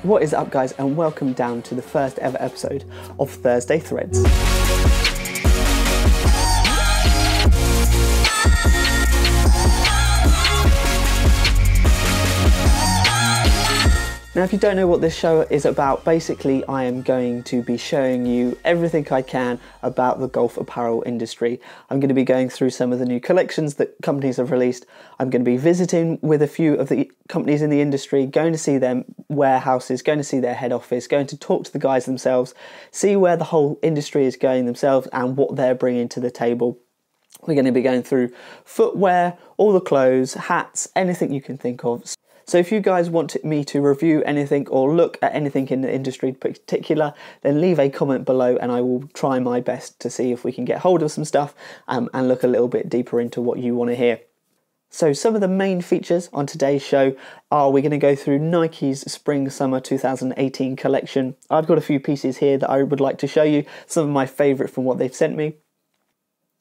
What is up, guys, and welcome down to the first ever episode of Thursday Threads. Now, if you don't know what this show is about, basically I am going to be showing you everything I can about the golf apparel industry. I'm going to be going through some of the new collections that companies have released. I'm going to be visiting with a few of the companies in the industry, going to see their warehouses, going to see their head office, going to talk to the guys themselves, see where the whole industry is going themselves and what they're bringing to the table. We're going to be going through footwear, all the clothes, hats, anything you can think of. So if you guys want me to review anything or look at anything in the industry in particular, then leave a comment below and I will try my best to see if we can get hold of some stuff and look a little bit deeper into what you want to hear. So some of the main features on today's show are we're going to go through Nike's Spring-Summer 2018 collection. I've got a few pieces here that I would like to show you, some of my favourite from what they've sent me.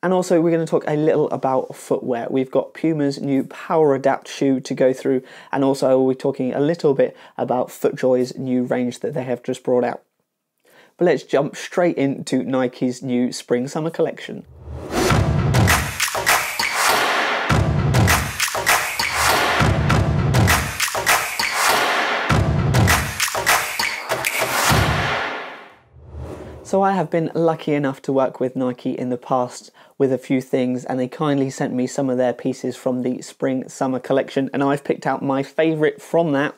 And also we're going to talk a little about footwear. We've got Puma's new PWRADAPT shoe to go through, and also we'll be talking a little bit about Footjoy's new range that they have just brought out. But let's jump straight into Nike's new Spring-Summer collection. So I have been lucky enough to work with Nike in the past with a few things, and they kindly sent me some of their pieces from the Spring-Summer collection, and I've picked out my favourite from that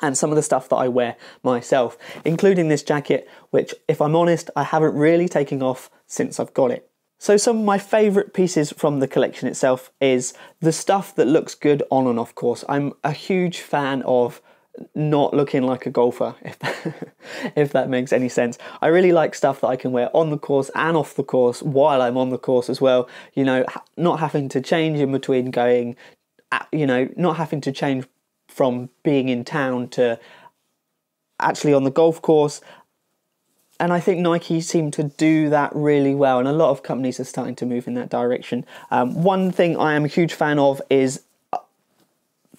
and some of the stuff that I wear myself, including this jacket, which, if I'm honest, I haven't really taken off since I've got it. So some of my favourite pieces from the collection itself is the stuff that looks good on and off course. I'm a huge fan of not looking like a golfer, if that makes any sense. I really like stuff that I can wear on the course and off the course while I'm on the course as well. You know, not having to change in between going, you know, not having to change from being in town to actually on the golf course. And I think Nike seem to do that really well, and a lot of companies are starting to move in that direction. One thing I am a huge fan of is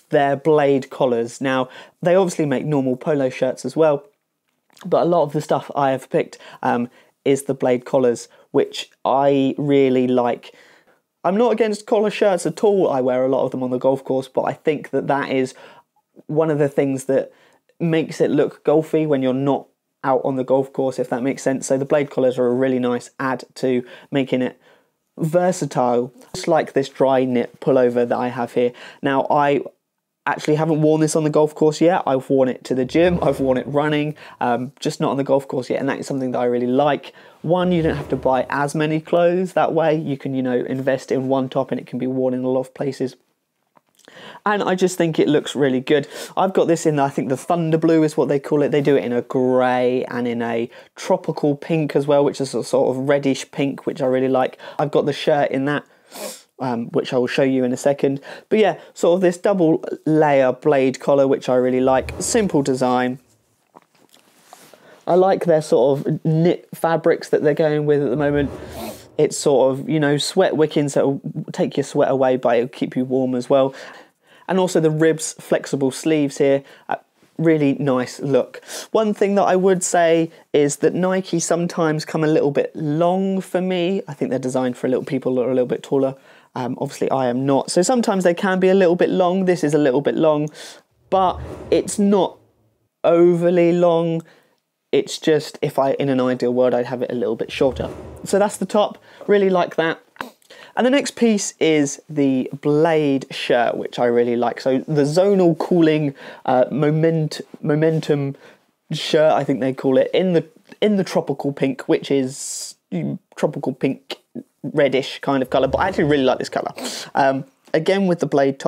their blade collars. Now, they obviously make normal polo shirts as well, but a lot of the stuff I have picked is the blade collars, which I really like. I'm not against collar shirts at all. I wear a lot of them on the golf course, but I think that that is one of the things that makes it look golfy when you're not out on the golf course, if that makes sense. So the blade collars are a really nice add to making it versatile, just like this dry knit pullover that I have here. Now, I actually haven't worn this on the golf course yet. I've worn it to the gym, I've worn it running, just not on the golf course yet, and that is something that I really like. One, you don't have to buy as many clothes that way. You can, you know, invest in one top and it can be worn in a lot of places. And I just think it looks really good. I've got this in, I think the Thunder Blue is what they call it. They do it in a grey and in a tropical pink as well, which is a sort of reddish pink, which I really like. I've got the shirt in that, which I will show you in a second. But yeah, sort of this double layer blade collar, which I really like. Simple design. I like their sort of knit fabrics that they're going with at the moment. It's sort of, you know, sweat wicking, so it'll take your sweat away, but it'll keep you warm as well. And also the ribs flexible sleeves here. Really nice look. One thing that I would say is that Nike sometimes come a little bit long for me. I think they're designed for people that are a little bit taller. Obviously I am not, so sometimes they can be a little bit long. This is a little bit long, but it's not overly long. It's just, if in an ideal world, I'd have it a little bit shorter. So that's the top, really like that. And the next piece is the blade shirt, which I really like. So the zonal cooling momentum shirt, I think they call it, in the tropical pink, which is tropical pink reddish kind of colour, but I actually really like this colour. Again with the blade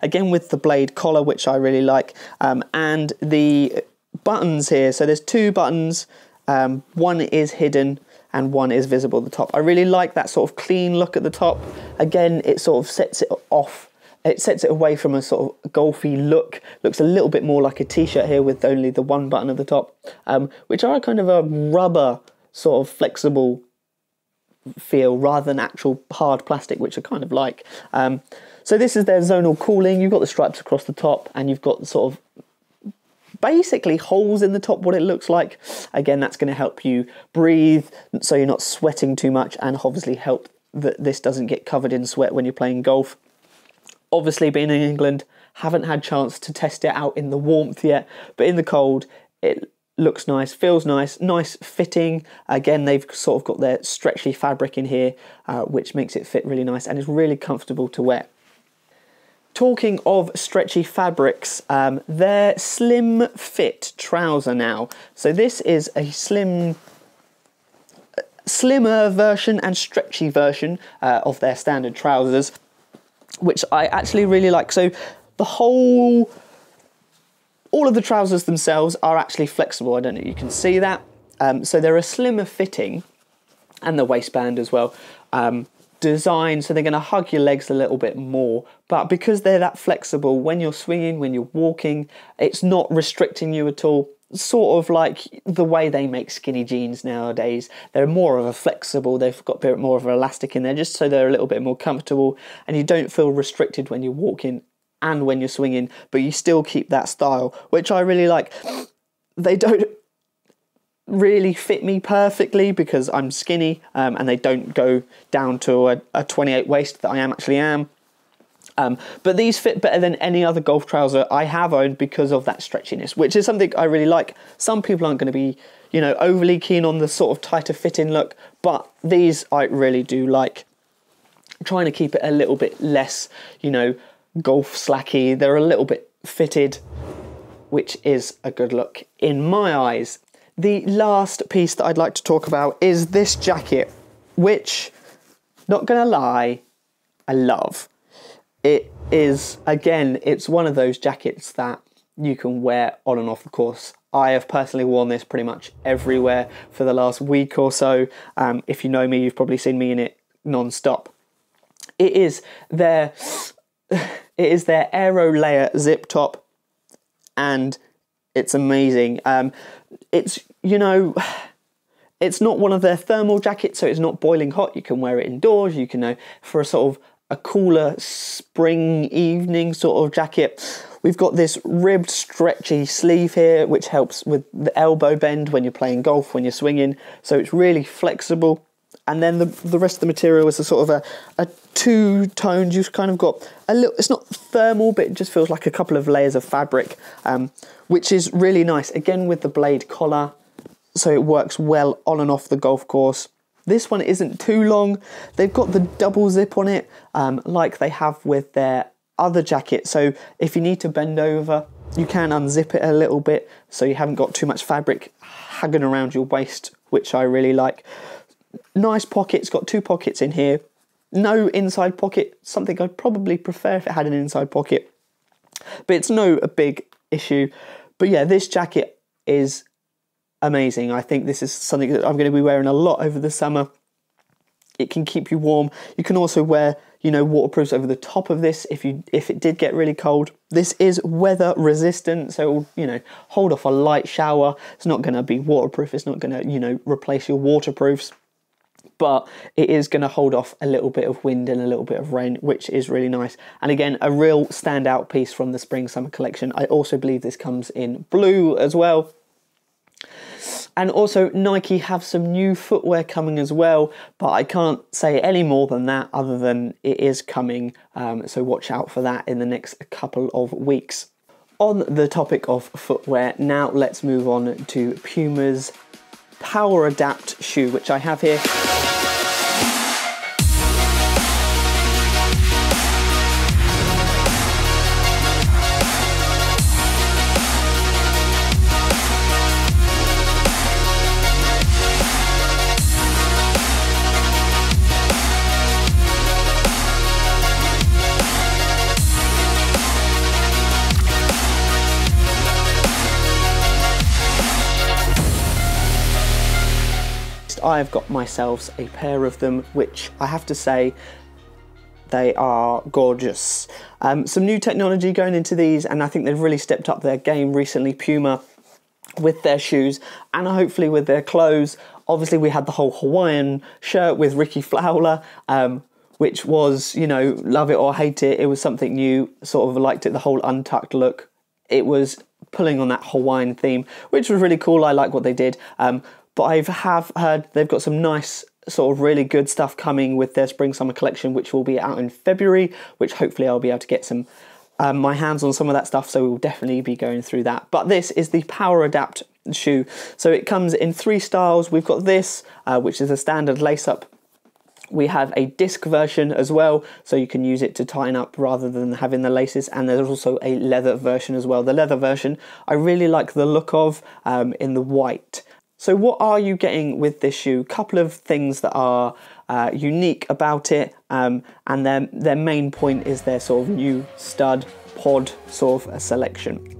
again with the blade collar, which I really like, and the buttons here. So there's two buttons, one is hidden and one is visible at the top. I really like that sort of clean look at the top. Again, it sort of sets it off. It sets it away from a sort of golfy look. Looks a little bit more like a t-shirt here with only the one button at the top, which are kind of a rubber sort of flexible feel rather than actual hard plastic, which I kind of like. So this is their zonal cooling. You've got the stripes across the top and you've got the sort of basically holes in the top, what it looks like. Again, that's going to help you breathe so you're not sweating too much, and obviously help that this doesn't get covered in sweat when you're playing golf. Obviously, being in England, haven't had chance to test it out in the warmth yet, but in the cold it looks nice, feels nice, nice fitting. Again, they've sort of got their stretchy fabric in here, which makes it fit really nice and is really comfortable to wear. Talking of stretchy fabrics, they're slim fit trouser now. So this is a slimmer version and stretchy version of their standard trousers, which I actually really like. So all of the trousers themselves are actually flexible. I don't know if you can see that. So they're a slimmer fitting, and the waistband as well. Design, so they're going to hug your legs a little bit more, but because they're that flexible, when you're swinging, when you're walking, it's not restricting you at all. Sort of like the way they make skinny jeans nowadays. They're more of a flexible, they've got a bit more of an elastic in there, just so they're a little bit more comfortable, and you don't feel restricted when you're walking and when you're swinging, but you still keep that style, which I really like. They don't really fit me perfectly because I'm skinny, and they don't go down to a 28 waist that I actually am. But these fit better than any other golf trouser I have owned because of that stretchiness, which is something I really like. Some people aren't going to be, you know, overly keen on the sort of tighter fitting look, but these I really do like. Trying to keep it a little bit less, you know, golf slacky. They're a little bit fitted, which is a good look in my eyes. The last piece that I'd like to talk about is this jacket, which, not gonna lie, I love. It is, again, it's one of those jackets that you can wear on and off the course. I have personally worn this pretty much everywhere for the last week or so. If you know me, you've probably seen me in it non-stop. It is their aero layer zip top, and it's amazing. It's, you know, it's not one of their thermal jackets, so it's not boiling hot. You can wear it indoors. You can, for a sort of a cooler spring evening sort of jacket. We've got this ribbed stretchy sleeve here, which helps with the elbow bend when you're playing golf, when you're swinging. So it's really flexible. And then the rest of the material is a sort of a two-toned. You've kind of got a little, it's not thermal, but it just feels like a couple of layers of fabric, which is really nice. Again, with the blade collar, so it works well on and off the golf course. This one isn't too long. They've got the double zip on it, like they have with their other jacket. So if you need to bend over, you can unzip it a little bit, so you haven't got too much fabric hanging around your waist, which I really like. Nice pockets, got two pockets in here. No inside pocket, something I'd probably prefer if it had an inside pocket. But it's no a big issue. But yeah, this jacket is amazing. I think this is something that I'm going to be wearing a lot over the summer. It can keep you warm. You can also wear, you know, waterproofs over the top of this if it did get really cold. This is weather resistant, so it will, you know, hold off a light shower. It's not going to be waterproof. It's not going to, you know, replace your waterproofs. But it is going to hold off a little bit of wind and a little bit of rain, which is really nice. And again, a real standout piece from the spring-summer collection. I also believe this comes in blue as well. And also, Nike have some new footwear coming as well, but I can't say any more than that other than it is coming, so watch out for that in the next couple of weeks. On the topic of footwear, now let's move on to Puma's PWRADAPT shoe, which I have here. I've got myself a pair of them, which I have to say, they are gorgeous. Some new technology going into these, and I think they've really stepped up their game recently, Puma, with their shoes and hopefully with their clothes. Obviously, we had the whole Hawaiian shirt with Ricky Fowler, which was, you know, love it or hate it. It was something new, sort of liked it, the whole untucked look. It was pulling on that Hawaiian theme, which was really cool. I like what they did. But I have heard they've got some nice sort of really good stuff coming with their spring summer collection, which will be out in February, which hopefully I'll be able to get some my hands on some of that stuff, so we'll definitely be going through that. But this is the PWRADAPT shoe. So it comes in 3 styles. We've got this, which is a standard lace-up. We have a disc version as well, so you can use it to tighten up rather than having the laces, and there's also a leather version as well. The leather version I really like the look of in the white. So what are you getting with this shoe? Couple of things that are unique about it, and their main point is their sort of new stud pod sort of a selection.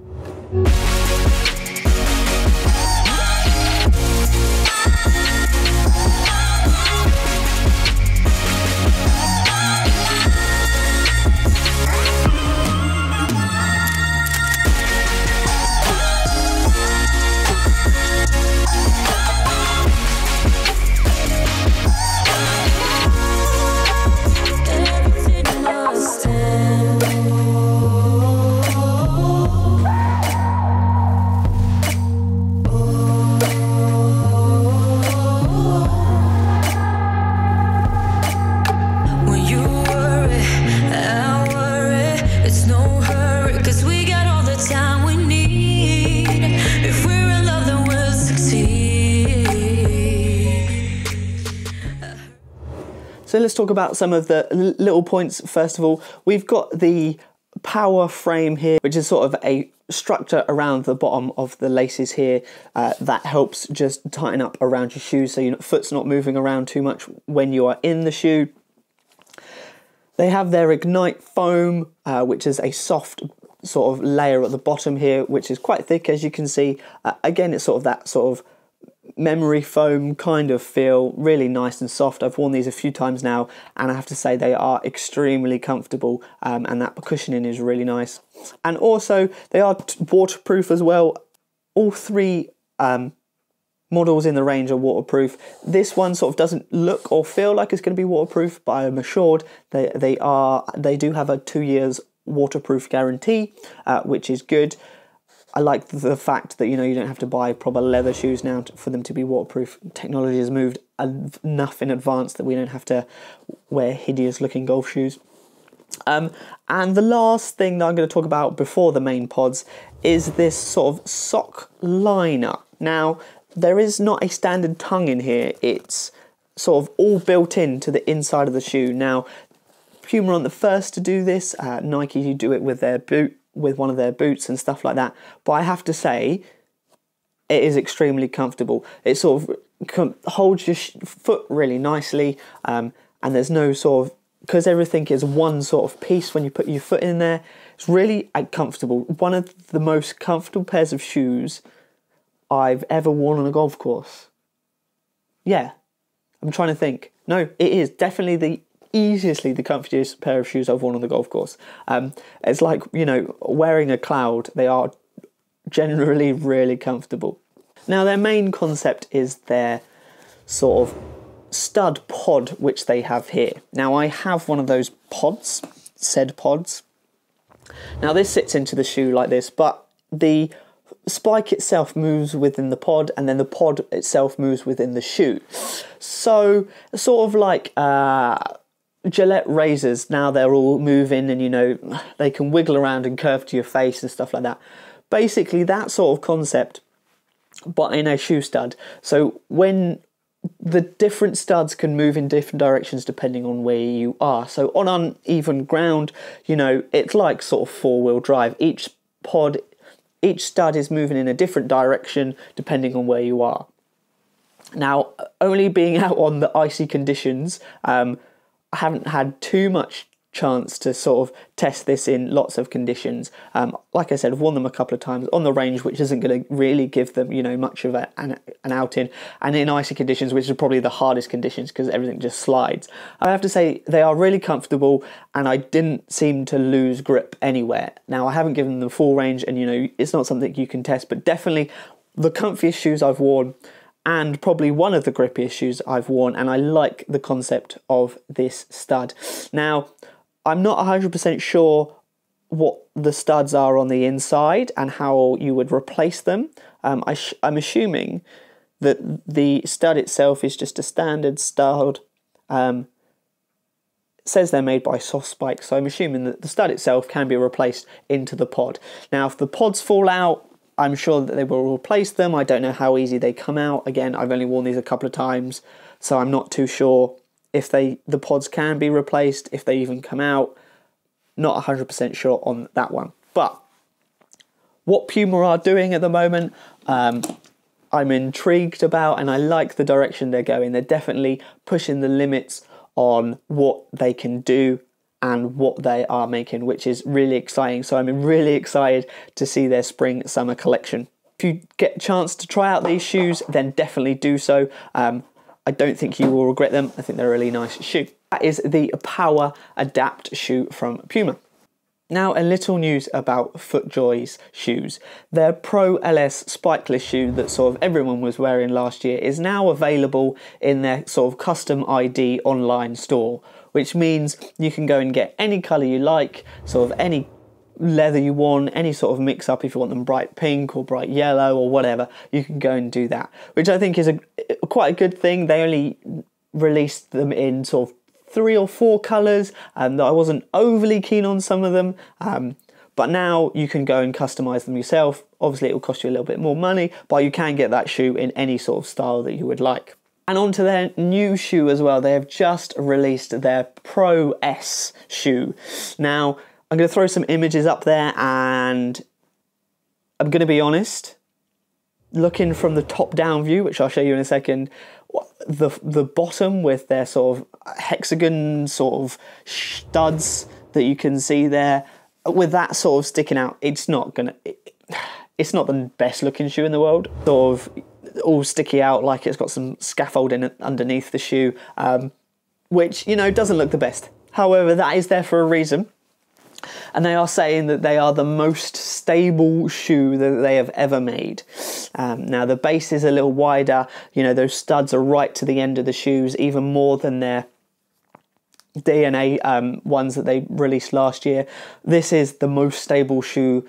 So let's talk about some of the little points. First of all, we've got the power frame here, which is sort of a structure around the bottom of the laces here that helps just tighten up around your shoes so your foot's not moving around too much when you are in the shoe. They have their Ignite foam, which is a soft sort of layer at the bottom here, which is quite thick, as you can see. Again, it's sort of that sort of memory foam kind of feel, really nice and soft. I've worn these a few times now, and I have to say they are extremely comfortable, and that cushioning is really nice. And also they are waterproof as well. All 3 models in the range are waterproof. This one sort of doesn't look or feel like it's going to be waterproof, but I'm assured they do have a 2 years waterproof guarantee, which is good. I like the fact that you don't have to buy proper leather shoes now for them to be waterproof. Technology has moved enough in advance that we don't have to wear hideous looking golf shoes. And the last thing that I'm going to talk about before the main pods is this sort of sock liner. Now, there is not a standard tongue in here. It's sort of all built into the inside of the shoe. Now, Puma aren't the first to do this. Nike do it with their with one of their boots and stuff like that. But I have to say, it is extremely comfortable. It sort of holds your foot really nicely, and there's no sort of, because everything is one sort of piece when you put your foot in there, it's really comfortable. One of the most comfortable pairs of shoes I've ever worn on a golf course. Yeah, I'm trying to think. No, it is definitely the easily the comfiest pair of shoes I've worn on the golf course. It's like, wearing a cloud. They are generally really comfortable. Now, their main concept is their sort of stud pod, which they have here. Now, I have one of those pods, said pods. Now, this sits into the shoe like this, but the spike itself moves within the pod, and then the pod itself moves within the shoe. So, sort of like Gillette razors, now they're all moving, and they can wiggle around and curve to your face and stuff like that. Basically that sort of concept, but in a shoe stud. So when the different studs can move in different directions depending on where you are. So on uneven ground, it's like sort of 4-wheel drive. Each stud is moving in a different direction depending on where you are. Now, only being out on the icy conditions, I haven't had too much chance to sort of test this in lots of conditions. Like I said, I've worn them a couple of times on the range, which isn't going to really give them, much of an outing, and in icy conditions, which is probably the hardest conditions because everything just slides. I have to say they are really comfortable, and I didn't seem to lose grip anywhere. Now, I haven't given them the full range, and it's not something you can test, but definitely the comfiest shoes I've worn, and probably one of the grippiest shoes I've worn, and I like the concept of this stud. Now, I'm not 100% sure what the studs are on the inside and how you would replace them. I'm assuming that the stud itself is just a standard stud. It says they're made by Soft Spike, so I'm assuming that the stud itself can be replaced into the pod. Now, if the pods fall out, I'm sure that they will replace them. I don't know how easy they come out. Again, I've only worn these a couple of times, so I'm not too sure if the pods can be replaced, if they even come out. Not 100% sure on that one. But what Puma are doing at the moment, I'm intrigued about, and I like the direction they're going. They're definitely pushing the limits on what they can do and what they are making, which is really exciting. So I'm really excited to see their spring summer collection. If you get a chance to try out these shoes, then definitely do so. I don't think you will regret them. I think they're a really nice shoe. That is the PWRADAPT shoe from Puma. Now, a little news about Footjoy's shoes. Their Pro LS spikeless shoe that sort of everyone was wearing last year is now available in their sort of custom ID online store, which means you can go and get any colour you like, sort of any leather you want, any sort of mix up. If you want them bright pink or bright yellow or whatever, you can go and do that, which I think is quite a good thing. They only released them in sort of 3 or 4 colours, and I wasn't overly keen on some of them, but now you can go and customise them yourself. Obviously it will cost you a little bit more money, but you can get that shoe in any sort of style that you would like. And onto their new shoe as well. They have just released their Pro S shoe. Now I'm going to throw some images up there, and I'm going to be honest, looking from the top down view, which I'll show you in a second, the bottom with their sort of hexagon sort of studs that you can see there, with that sort of sticking out, it's not the best looking shoe in the world. Sort of all sticky out like it's got some scaffolding underneath the shoe, which, you know, doesn't look the best. However, that is there for a reason. And they are saying that they are the most stable shoe that they have ever made. Now the base is a little wider, you know, those studs are right to the end of the shoes, even more than their DNA ones that they released last year. This is the most stable shoe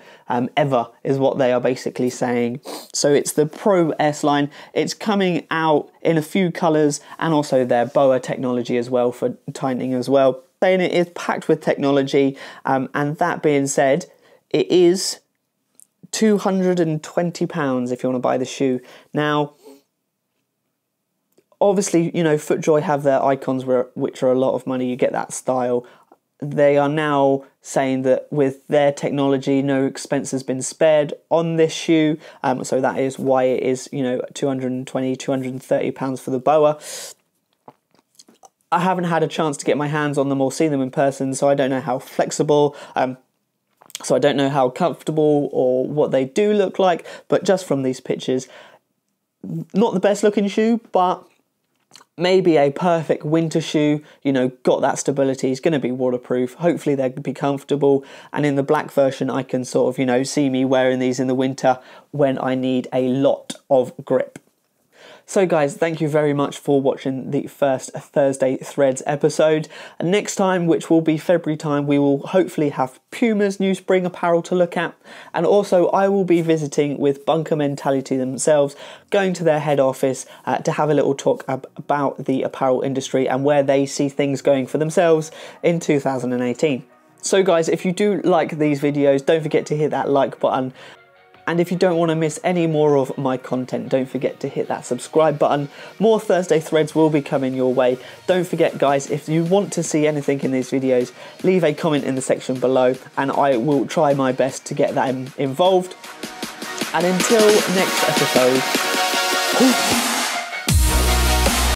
ever, is what they are basically saying. So it's the Pro S line. It's coming out in a few colours, and also their BOA technology as well for tightening as well. Saying it is packed with technology, and that being said, it is £220 if you want to buy the shoe. Now, obviously, you know, Footjoy have their icons which are a lot of money. You get that style. They are now saying that with their technology, no expense has been spared on this shoe. So that is why it is, you know, £220, £230 for the BOA. I haven't had a chance to get my hands on them or see them in person, so I don't know how flexible, so I don't know how comfortable or what they do look like, but just from these pictures, not the best looking shoe, but maybe a perfect winter shoe. You know, got that stability, it's going to be waterproof, hopefully they'll be comfortable, and in the black version I can sort of, you know, see me wearing these in the winter when I need a lot of grip. So guys, thank you very much for watching the first Thursday Threads episode. And next time, which will be February time, we will hopefully have Puma's new spring apparel to look at. And also I will be visiting with Bunker Mentality themselves, going to their head office to have a little talk about the apparel industry and where they see things going for themselves in 2018. So guys, if you do like these videos, don't forget to hit that like button. And if you don't want to miss any more of my content, don't forget to hit that subscribe button. More Thursday Threads will be coming your way. Don't forget guys, if you want to see anything in these videos, leave a comment in the section below and I will try my best to get that involved. And until next episode, peace.